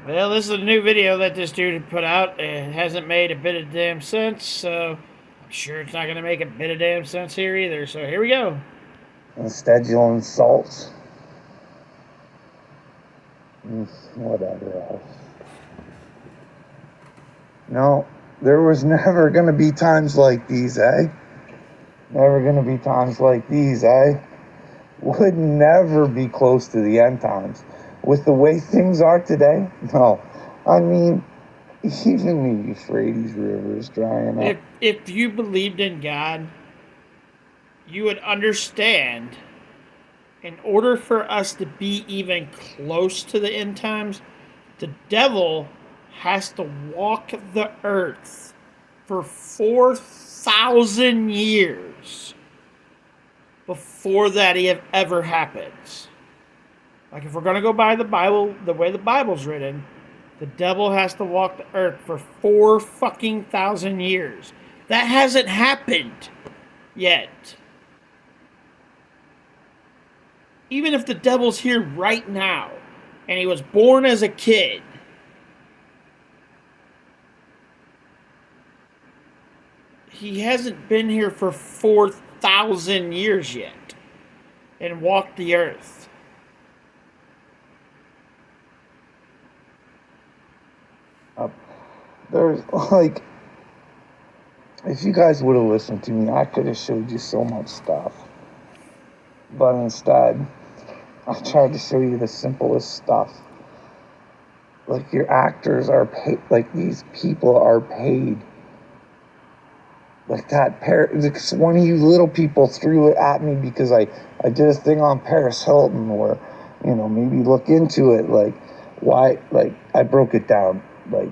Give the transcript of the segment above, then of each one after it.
Well, this is a new video that this dude had put out. It hasn't made a bit of damn sense, so I'm sure it's not going to make a bit of damn sense here either. So here we go. Instead, you'll insult. Whatever else. No, there was never going to be times like these, eh? Never going to be times like these, eh? Would never be close to the end times. With the way things are today, no. I mean, even the Euphrates River is drying up. If you believed in God, you would understand. In order for us to be even close to the end times, the devil has to walk the earth for 4,000 years before that ever happens. Like, if we're going to go by the Bible, the way the Bible's written, the devil has to walk the earth for 4,000 years. That hasn't happened yet. Even if the devil's here right now, and he was born as a kid, he hasn't been here for 4,000 years yet and walked the earth. There's like, if you guys would have listened to me, I could have showed you so much stuff. But instead, I tried to show you the simplest stuff. Like, your actors are paid, like, these people are paid. Like that one of you little people threw it at me because I did a thing on Paris Hilton where, maybe look into it. Like, why, like, I broke it down. Like,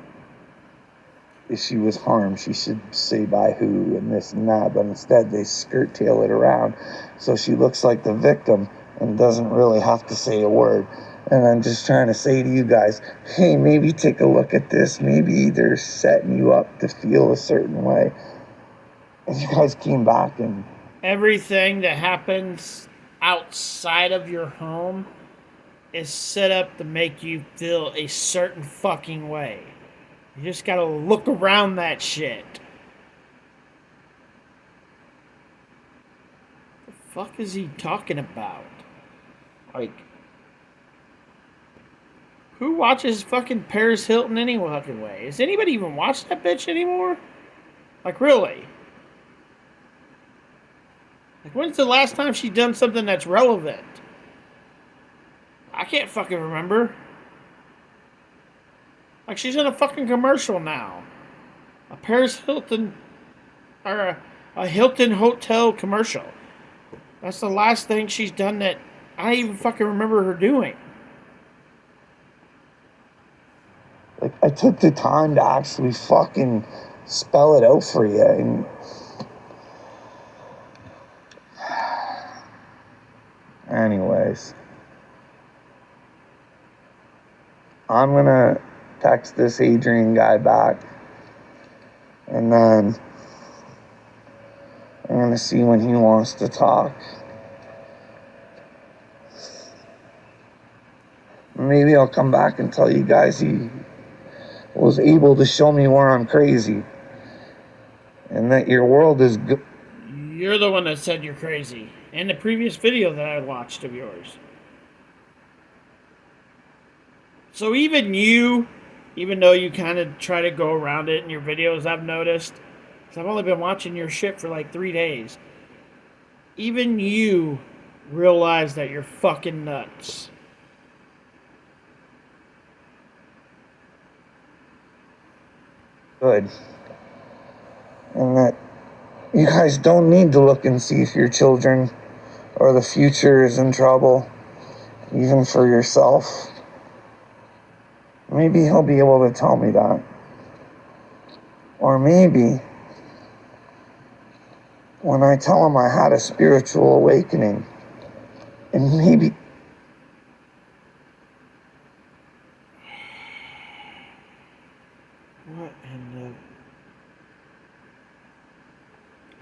if she was harmed, she should say by who and this and that. But instead, they skirt tail it around so she looks like the victim and doesn't really have to say a word. And I'm just trying to say to you guys, hey, maybe take a look at this. Maybe they're setting you up to feel a certain way. And you guys came back and... Everything that happens outside of your home is set up to make you feel a certain fucking way. You just gotta look around that shit. The fuck is he talking about? Like, who watches fucking Paris Hilton any fucking way? Does anybody even watch that bitch anymore? Like, really? Like, when's the last time she done something that's relevant? I can't fucking remember. Like, she's in a fucking commercial now. A Paris Hilton, or a Hilton Hotel commercial. That's the last thing she's done that I even fucking remember her doing. Like, I took the time to actually fucking spell it out for you. And anyways, I'm gonna text this Adrian guy back, and then I'm gonna see when he wants to talk. Maybe I'll come back and tell you guys he was able to show me where I'm crazy and that your world is good. You're the one that said you're crazy in the previous video that I watched of yours. So even you, even though you kind of try to go around it in your videos, I've noticed, because I've only been watching your shit for like 3 days, even you realize that you're fucking nuts. Good. And that you guys don't need to look and see if your children or the future is in trouble, even for yourself. Maybe he'll be able to tell me that. Or maybe when I tell him I had a spiritual awakening, and maybe... What in the...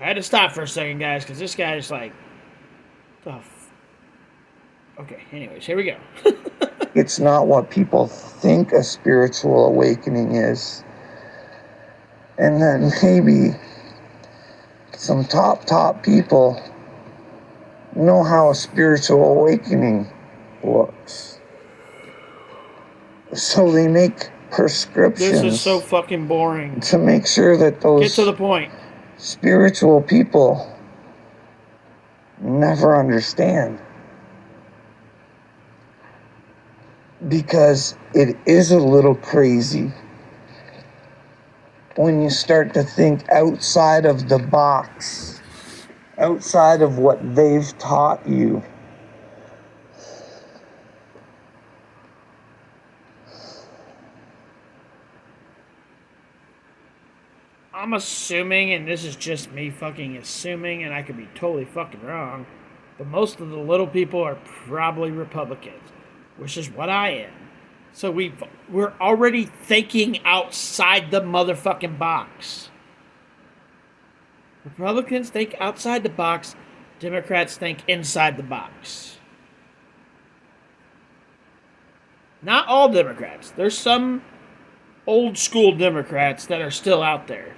I had to stop for a second, guys, because this guy's like... Okay, anyways, here we go. it's not what people think a spiritual awakening is. And then maybe some top people know how a spiritual awakening looks. So they make prescriptions. This is so fucking boring. To make sure that those Get to the point. Spiritual people never understand. Because it is a little crazy when you start to think outside of the box, outside of what they've taught you. I'm assuming, and this is just me fucking assuming, and I could be totally fucking wrong, but most of the little people are probably Republicans, which is what I am. So we're already thinking outside the motherfucking box. Republicans think outside the box, Democrats think inside the box. Not all Democrats. There's some old school Democrats that are still out there.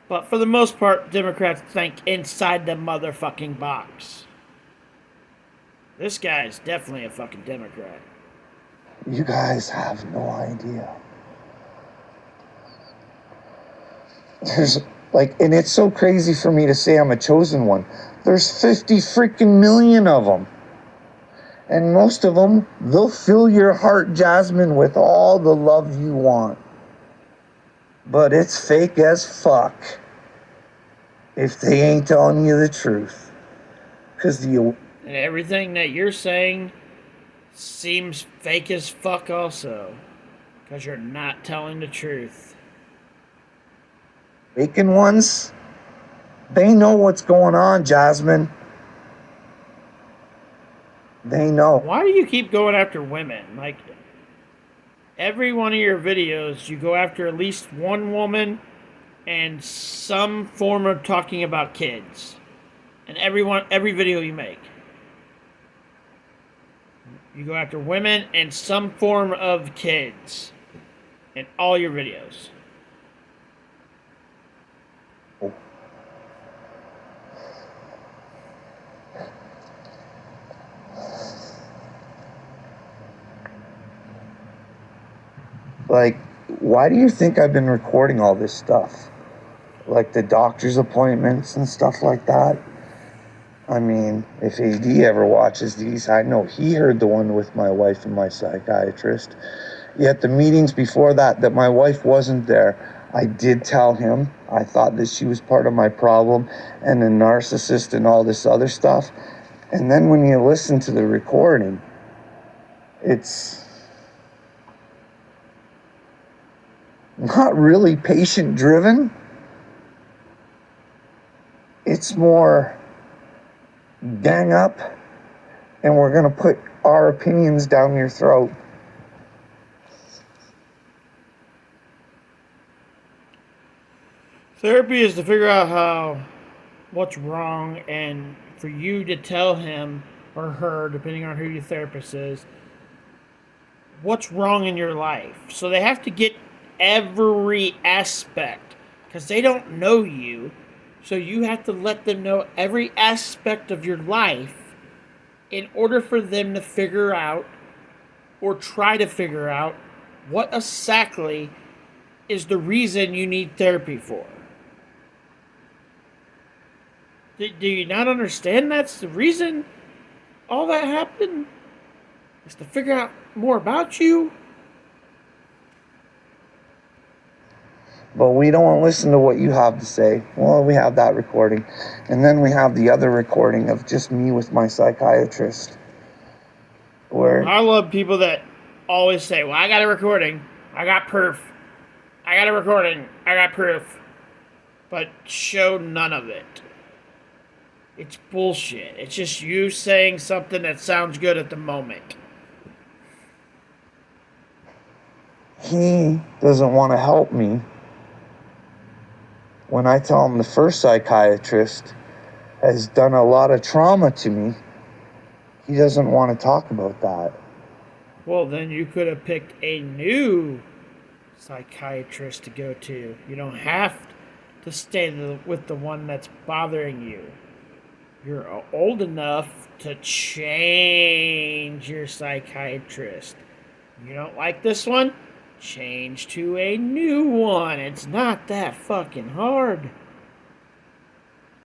But for the most part, Democrats think inside the motherfucking box. This guy's definitely a fucking Democrat. You guys have no idea. There's and it's so crazy for me to say I'm a chosen one. There's 50 freaking million of them. And most of them, they'll fill your heart, Jasmine, with all the love you want. But it's fake as fuck if they ain't telling you the truth. And everything that you're saying seems fake as fuck also. Because you're not telling the truth. Awakened ones, they know what's going on, Jasmine. They know. Why do you keep going after women? Every one of your videos, you go after at least one woman and some form of talking about kids. And every video you make. You go after women and some form of kids in all your videos. Why do you think I've been recording all this stuff? The doctor's appointments and stuff like that? I mean, if AD ever watches these, I know he heard the one with my wife and my psychiatrist. Yet the meetings before that my wife wasn't there, I did tell him I thought that she was part of my problem and a narcissist and all this other stuff. And then when you listen to the recording, it's not really patient driven. It's more gang up and we're going to put our opinions down your throat. Therapy is to figure out what's wrong and for you to tell him or her, depending on who your therapist is, what's wrong in your life. So they have to get every aspect because they don't know you. So you have to let them know every aspect of your life in order for them to figure out or try to figure out what exactly is the reason you need therapy for. Do you not understand that's the reason all that happened? Is to figure out more about you? But we don't listen to what you have to say. Well, we have that recording. And then we have the other recording of just me with my psychiatrist. I love people that always say, well, I got a recording. I got proof. I got a recording. I got proof. But show none of it. It's bullshit. It's just you saying something that sounds good at the moment. He doesn't want to help me. When I tell him the first psychiatrist has done a lot of trauma to me, he doesn't want to talk about that. Well, then you could have picked a new psychiatrist to go to. You don't have to stay with the one that's bothering you. You're old enough to change your psychiatrist. You don't like this one? Change to a new one. It's not that fucking hard.